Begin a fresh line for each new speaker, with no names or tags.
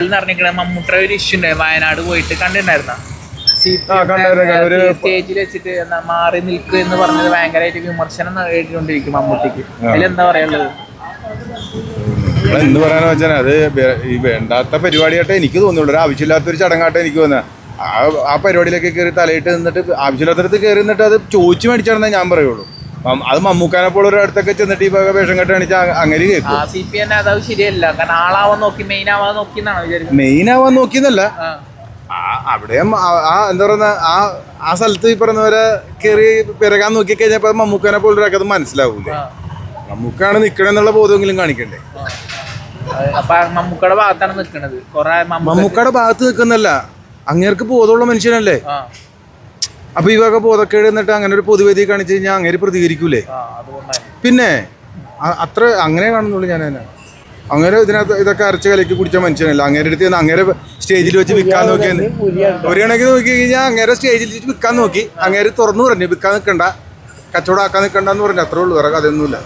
മമ്മൂട്ടിയുടെ ഒരു ഇഷ്യൂ ഉണ്ട്, വയനാട് പോയിട്ട് കണ്ടിട്ടുണ്ടായിരുന്ന സ്റ്റേജിൽ വെച്ചിട്ട് മാറി നിൽക്കുക എന്ന് പറഞ്ഞത് ഭയങ്കരമായിട്ട് വിമർശനം നേരിട്ടുകൊണ്ടിരിക്കും മമ്മൂട്ടിക്ക്. അതിലെന്താ പറയാനുള്ളത്?
എന്ത് പറയാന്ന് വെച്ചാൽ അത് ഈ വേണ്ടാത്ത പരിപാടിയായിട്ട് എനിക്ക് തോന്നുള്ളൂ. ഒരു ആവശ്യമില്ലാത്തൊരു ചടങ്ങായിട്ട് എനിക്ക് തോന്നുന്നത്. ആ പരിപാടിയിലേക്ക് കയറി തലയിട്ട് നിന്നിട്ട് ആവശ്യമില്ലാത്തടത്ത് കയറി നിന്നിട്ട് അത് ചോദിച്ചു മേടിച്ചാണെന്നേ ഞാൻ പറയുള്ളൂ. അത് മമ്മൂക്കാനെ പോലെ ഒരു അടുത്തൊക്കെ ചെന്നിട്ട് ഈ വേഷം കെട്ട് കാണിച്ചാൽ അങ്ങനെ കേൾക്കും.
ശരിയല്ല, കാരണം ആളാവാൻ നോക്കി മെയിൻ ആവാൻ നോക്കി
മെയിൻ ആവാൻ നോക്കിയെന്നല്ല, അവിടെയും എന്താ പറയുന്ന ആ സ്ഥലത്ത് ഈ പറഞ്ഞവരെ കയറി പിറകാൻ നോക്കി കഴിഞ്ഞപ്പോ മമ്മൂക്കാനെ പോലൊരാൾക്ക് അത് മനസ്സിലാവൂലേ. മമ്മൂക്കാണ് നിക്കണെന്നുള്ള ബോധമെങ്കിലും കാണിക്കണ്ടേ.
മമ്മൂക്കയുടെ ഭാഗത്താണ് നിൽക്കുന്നത്.
മമ്മൂക്കയുടെ ഭാഗത്ത് നിൽക്കുന്നല്ല, അങ്ങേർക്ക് ബോധമുള്ള മനുഷ്യനല്ലേ. അപ്പൊ ഈ വക ബോധക്കേട് എന്നിട്ട് അങ്ങനെ ഒരു പൊതുവേദി കാണിച്ചു കഴിഞ്ഞാൽ അങ്ങേര് പ്രതികരിക്കൂലേ. പിന്നെ അത്ര അങ്ങനെ കാണുന്നുള്ളൂ. ഞാൻ അങ്ങനെ ഇതിനകത്ത് ഇതൊക്കെ അരച്ച് കലക്കി കുടിച്ച മനുഷ്യനല്ല. അങ്ങേരെ അടുത്ത് അങ്ങേരെ സ്റ്റേജിൽ വെച്ച് വിൽക്കാൻ നോക്കിയെന്ന് ഒരു കണക്ക് നോക്കി കഴിഞ്ഞാൽ അങ്ങേരെ സ്റ്റേജിൽ വെച്ച് വിൽക്കാൻ നോക്കി. അങ്ങേര് തുറന്നു പറഞ്ഞു വിൽക്കാൻ നിൽക്കണ്ട, കച്ചവടം ആക്കാൻ നിൽക്കണ്ടെന്ന് പറഞ്ഞു. അത്രേ ഉള്ളൂ, വേറെ കഥയൊന്നുമില്ല.